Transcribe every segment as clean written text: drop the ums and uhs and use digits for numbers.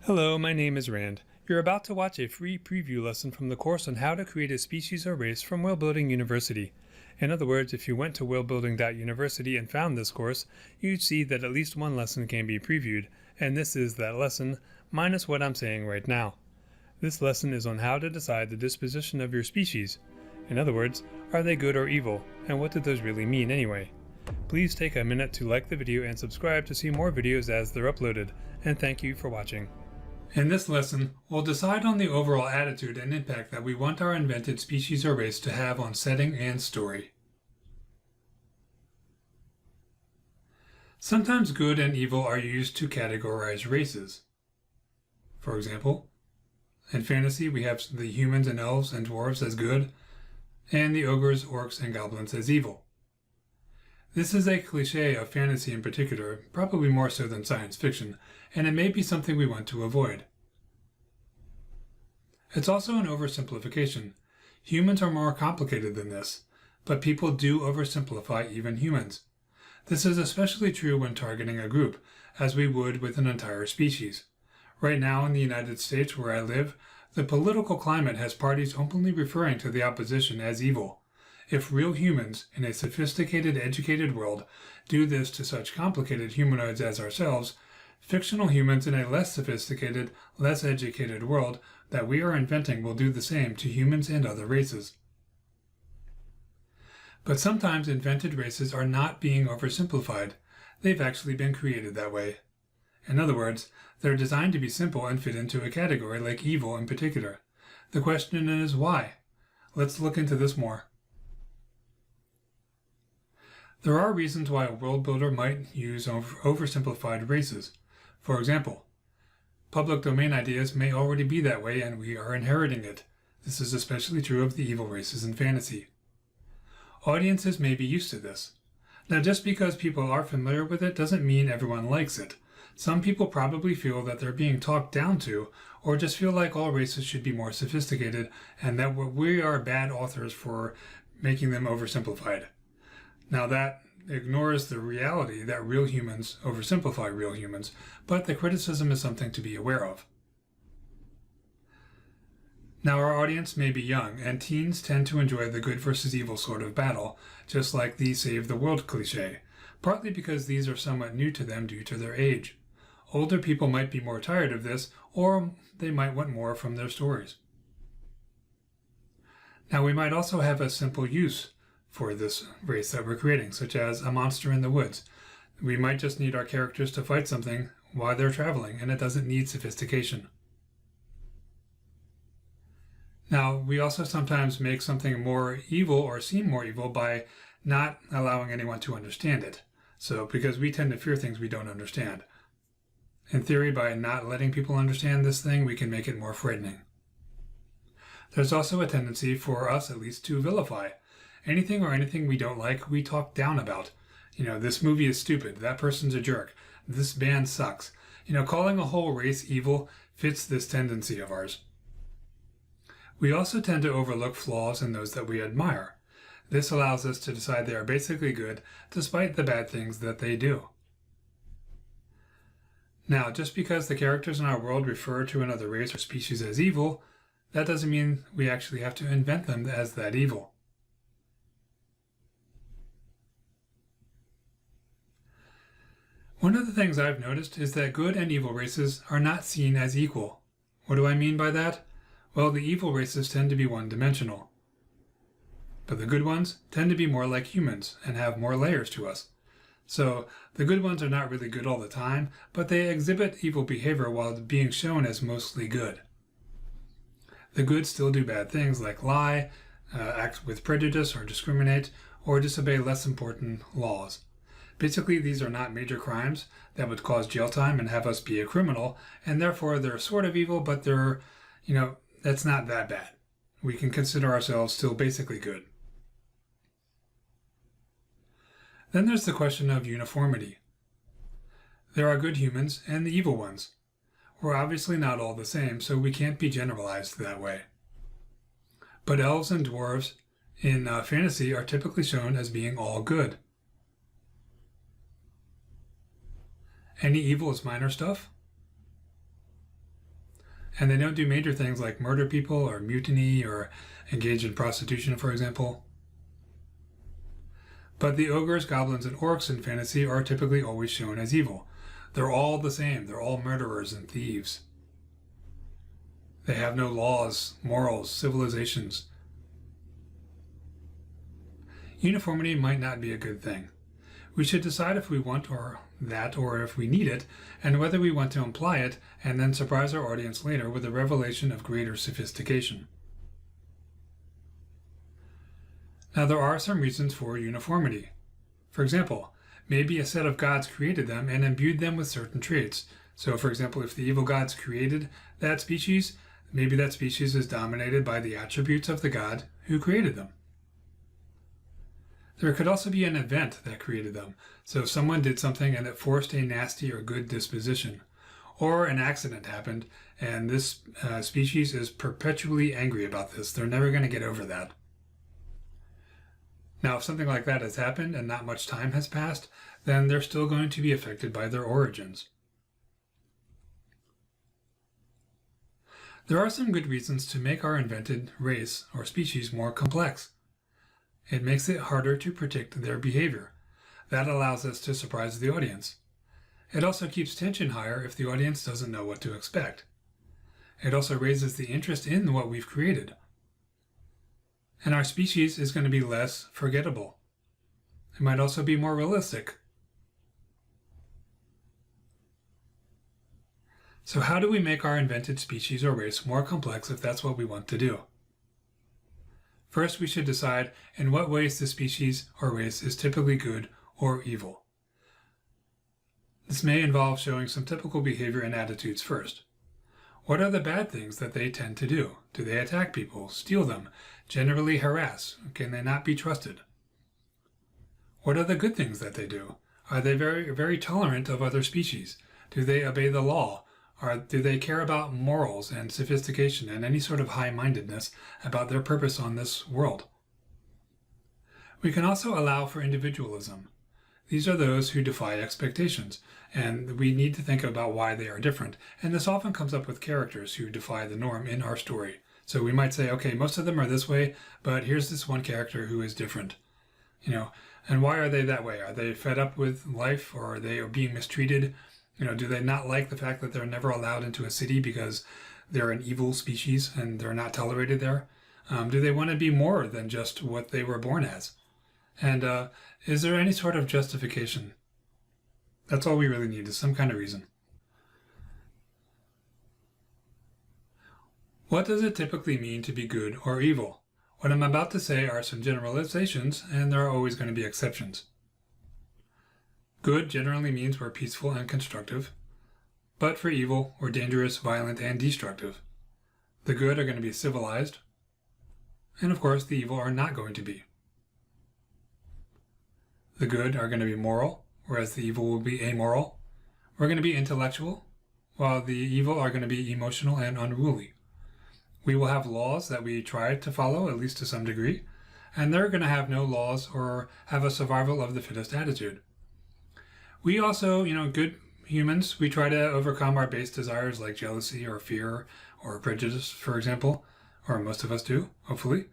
Hello, my name is Rand. You're about to watch a free preview lesson from the course on how to create a species or race from Worldbuilding University. In other words, if you went to worldbuilding.university and found this course, you'd see that at least one lesson can be previewed, and this is that lesson, minus what I'm saying right now. This lesson is on how to decide the disposition of your species. In other words, are they good or evil, and what do those really mean anyway? Please take a minute to like the video and subscribe to see more videos as they're uploaded, and thank you for watching. In this lesson, we'll decide on the overall attitude and impact that we want our invented species or race to have on setting and story. Sometimes good and evil are used to categorize races. For example, in fantasy we have the humans and elves and dwarves as good, and the ogres, orcs, and goblins as evil. This is a cliché of fantasy in particular, probably more so than science fiction, and it may be something we want to avoid. It's also an oversimplification. Humans are more complicated than this, but people do oversimplify even humans. This is especially true when targeting a group, as we would with an entire species. Right now in the United States where I live, the political climate has parties openly referring to the opposition as evil. If real humans in a sophisticated, educated world do this to such complicated humanoids as ourselves, fictional humans in a less sophisticated, less educated world that we are inventing will do the same to humans and other races. But sometimes invented races are not being oversimplified. They've actually been created that way. In other words, they're designed to be simple and fit into a category like evil in particular. The question is why? Let's look into this more. There are reasons why a world builder might use oversimplified races. For example, public domain ideas may already be that way and we are inheriting it. This is especially true of the evil races in fantasy. Audiences may be used to this. Now, just because people are familiar with it doesn't mean everyone likes it. Some people probably feel that they're being talked down to, or just feel like all races should be more sophisticated and that we are bad authors for making them oversimplified. Now that ignores the reality that real humans oversimplify real humans, but the criticism is something to be aware of. Now our audience may be young, and teens tend to enjoy the good versus evil sort of battle, just like the save the world cliché, partly because these are somewhat new to them due to their age. Older people might be more tired of this, or they might want more from their stories. Now we might also have a simple use for this race that we're creating, such as a monster in the woods. We might just need our characters to fight something while they're traveling, and it doesn't need sophistication. Now, we also sometimes make something more evil or seem more evil by not allowing anyone to understand it. So, because we tend to fear things we don't understand. In theory, by not letting people understand this thing, we can make it more frightening. There's also a tendency for us, at least, to vilify. Anything we don't like, we talk down about. This movie is stupid, that person's a jerk, this band sucks. Calling a whole race evil fits this tendency of ours. We also tend to overlook flaws in those that we admire. This allows us to decide they are basically good, despite the bad things that they do. Now, just because the characters in our world refer to another race or species as evil, that doesn't mean we actually have to invent them as that evil. One of the things I've noticed is that good and evil races are not seen as equal. What do I mean by that? Well, the evil races tend to be one-dimensional. But the good ones tend to be more like humans and have more layers to us. So the good ones are not really good all the time, but they exhibit evil behavior while being shown as mostly good. The good still do bad things like lie, act with prejudice or discriminate, or disobey less important laws. Basically, these are not major crimes that would cause jail time and have us be a criminal, and therefore they're sort of evil, but they're, that's not that bad. We can consider ourselves still basically good. Then there's the question of uniformity. There are good humans and the evil ones. We're obviously not all the same, so we can't be generalized that way. But elves and dwarves in fantasy are typically shown as being all good. Any evil is minor stuff? and they don't do major things like murder people or mutiny or engage in prostitution, for example. But the ogres, goblins, and orcs in fantasy are typically always shown as evil. They're all the same. They're all murderers and thieves. They have no laws, morals, civilizations. Uniformity might not be a good thing. We should decide if we want that or if we need it, and whether we want to imply it and then surprise our audience later with a revelation of greater sophistication. Now, there are some reasons for uniformity. For example, maybe a set of gods created them and imbued them with certain traits. So, for example, if the evil gods created that species, maybe that species is dominated by the attributes of the god who created them. There could also be an event that created them. So if someone did something and it forced a nasty or good disposition, or an accident happened and this species is perpetually angry about this. They're never going to get over that. Now, if something like that has happened and not much time has passed, then they're still going to be affected by their origins. There are some good reasons to make our invented race or species more complex. It makes it harder to predict their behavior. That allows us to surprise the audience. It also keeps tension higher if the audience doesn't know what to expect. It also raises the interest in what we've created. And our species is going to be less forgettable. It might also be more realistic. So how do we make our invented species or race more complex if that's what we want to do? First, we should decide in what ways the species or race is typically good or evil. This may involve showing some typical behavior and attitudes first. What are the bad things that they tend to do? Do they attack people, steal them, generally harass? Can they not be trusted? What are the good things that they do? Are they very, very tolerant of other species? Do they obey the law? Or do they care about morals and sophistication and any sort of high-mindedness about their purpose on this world? We can also allow for individualism. These are those who defy expectations, and we need to think about why they are different. And this often comes up with characters who defy the norm in our story. So we might say, okay, most of them are this way, but here's this one character who is different. And why are they that way? Are they fed up with life, or are they being mistreated? Do they not like the fact that they're never allowed into a city because they're an evil species and they're not tolerated there? Do they want to be more than just what they were born as? And is there any sort of justification? That's all we really need, is some kind of reason. What does it typically mean to be good or evil? What I'm about to say are some generalizations, and there are always going to be exceptions. Good generally means we're peaceful and constructive, but for evil, we're dangerous, violent, and destructive. The good are going to be civilized, and of course the evil are not going to be. The good are going to be moral, whereas the evil will be amoral. We're going to be intellectual, while the evil are going to be emotional and unruly. We will have laws that we try to follow, at least to some degree, and they're going to have no laws or have a survival of the fittest attitude. We also, good humans, we try to overcome our base desires like jealousy or fear or prejudice, for example, or most of us do, hopefully.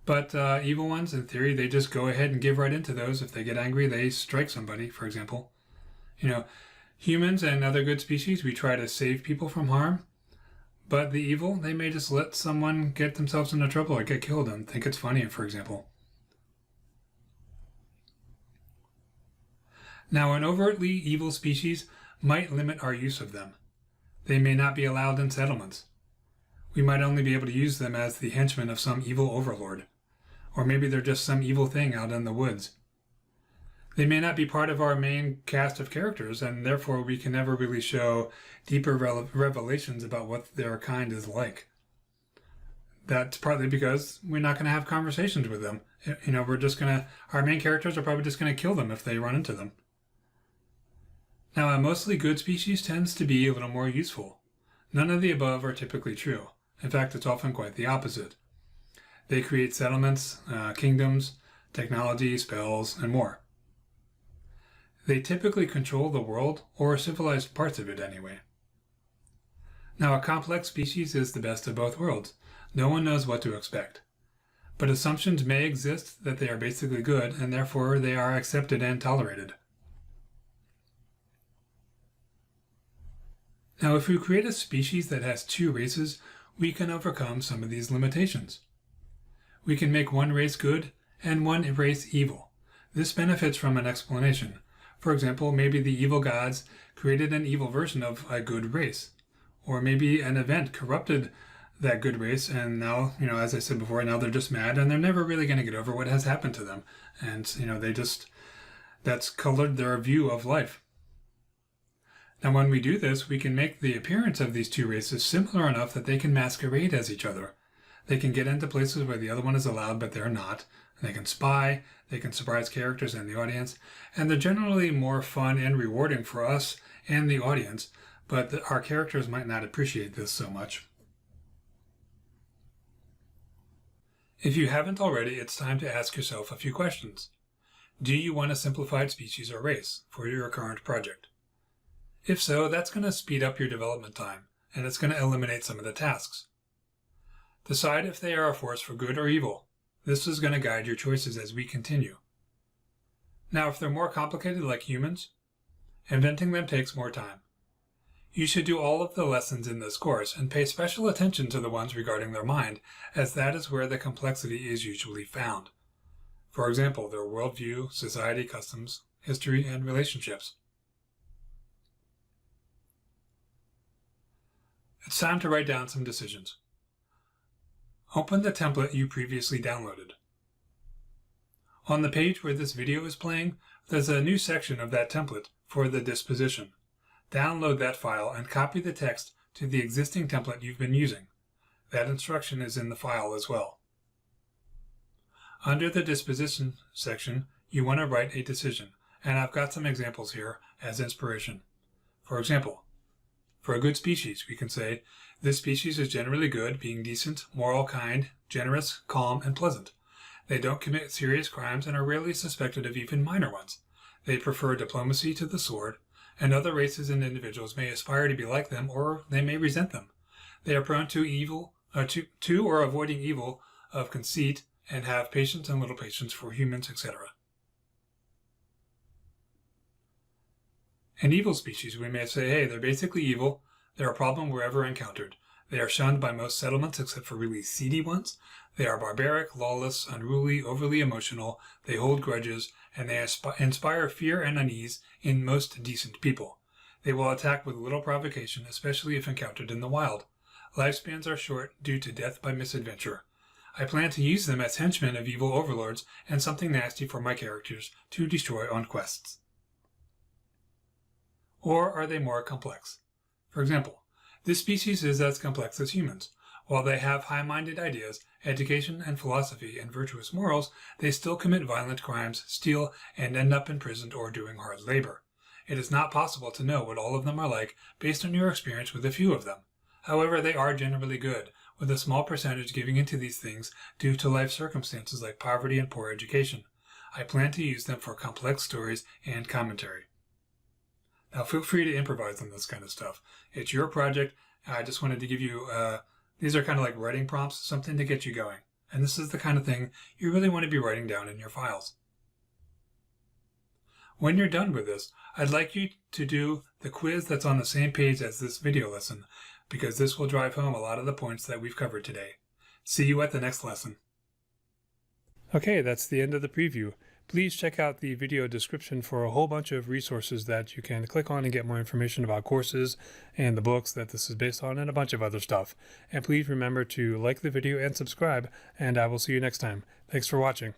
But evil ones, in theory, they just go ahead and give right into those. If they get angry, they strike somebody, for example. Humans and other good species, we try to save people from harm. But the evil, they may just let someone get themselves into trouble or get killed and think it's funny, for example. Now, an overtly evil species might limit our use of them. They may not be allowed in settlements. We might only be able to use them as the henchmen of some evil overlord. Or maybe they're just some evil thing out in the woods. They may not be part of our main cast of characters, and therefore we can never really show deeper revelations about what their kind is like. That's partly because we're not going to have conversations with them. Our main characters are probably just going to kill them if they run into them. Now, a mostly good species tends to be a little more useful. None of the above are typically true. In fact, it's often quite the opposite. They create settlements, kingdoms, technology, spells, and more. They typically control the world, or civilized parts of it anyway. Now, a complex species is the best of both worlds. No one knows what to expect. But assumptions may exist that they are basically good, and therefore they are accepted and tolerated. Now, if we create a species that has two races, we can overcome some of these limitations. We can make one race good and one race evil. This benefits from an explanation. For example, maybe the evil gods created an evil version of a good race. Or maybe an event corrupted that good race, and now, as I said before, now they're just mad and they're never really going to get over what has happened to them. And, that's colored their view of life. Now, when we do this, we can make the appearance of these two races similar enough that they can masquerade as each other. They can get into places where the other one is allowed, but they're not. They can spy, they can surprise characters and the audience, and they're generally more fun and rewarding for us and the audience, but our characters might not appreciate this so much. If you haven't already, it's time to ask yourself a few questions. Do you want a simplified species or race for your current project? If so, that's going to speed up your development time, and it's going to eliminate some of the tasks. Decide if they are a force for good or evil. This is going to guide your choices as we continue. Now, if they're more complicated like humans, inventing them takes more time. You should do all of the lessons in this course and pay special attention to the ones regarding their mind, as that is where the complexity is usually found. For example, their worldview, society, customs, history, and relationships. It's time to write down some decisions. Open the template you previously downloaded. On the page where this video is playing, there's a new section of that template for the disposition. Download that file and copy the text to the existing template you've been using. That instruction is in the file as well. Under the disposition section, you want to write a decision, and I've got some examples here as inspiration. For example, for a good species, we can say, this species is generally good, being decent, moral, kind, generous, calm, and pleasant. They don't commit serious crimes and are rarely suspected of even minor ones. They prefer diplomacy to the sword, and other races and individuals may aspire to be like them, or they may resent them. They are prone to evil, or avoiding evil of conceit, and have patience and little patience for humans, etc. An evil species, we may say, hey, they're basically evil, they're a problem wherever encountered. They are shunned by most settlements except for really seedy ones. They are barbaric, lawless, unruly, overly emotional, they hold grudges, and they inspire fear and unease in most decent people. They will attack with little provocation, especially if encountered in the wild. Lifespans are short due to death by misadventure. I plan to use them as henchmen of evil overlords and something nasty for my characters to destroy on quests. Or are they more complex? For example, this species is as complex as humans. While they have high-minded ideas, education and philosophy, and virtuous morals, they still commit violent crimes, steal, and end up imprisoned or doing hard labor. It is not possible to know what all of them are like based on your experience with a few of them. However, they are generally good, with a small percentage giving into these things due to life circumstances like poverty and poor education. I plan to use them for complex stories and commentary. Now feel free to improvise on this kind of stuff. It's your project. I just wanted to give you, these are kind of like writing prompts, something to get you going. And this is the kind of thing you really want to be writing down in your files. When you're done with this, I'd like you to do the quiz that's on the same page as this video lesson, because this will drive home a lot of the points that we've covered today. See you at the next lesson. Okay, that's the end of the preview. Please check out the video description for a whole bunch of resources that you can click on and get more information about courses and the books that this is based on and a bunch of other stuff. And please remember to like the video and subscribe, and I will see you next time. Thanks for watching.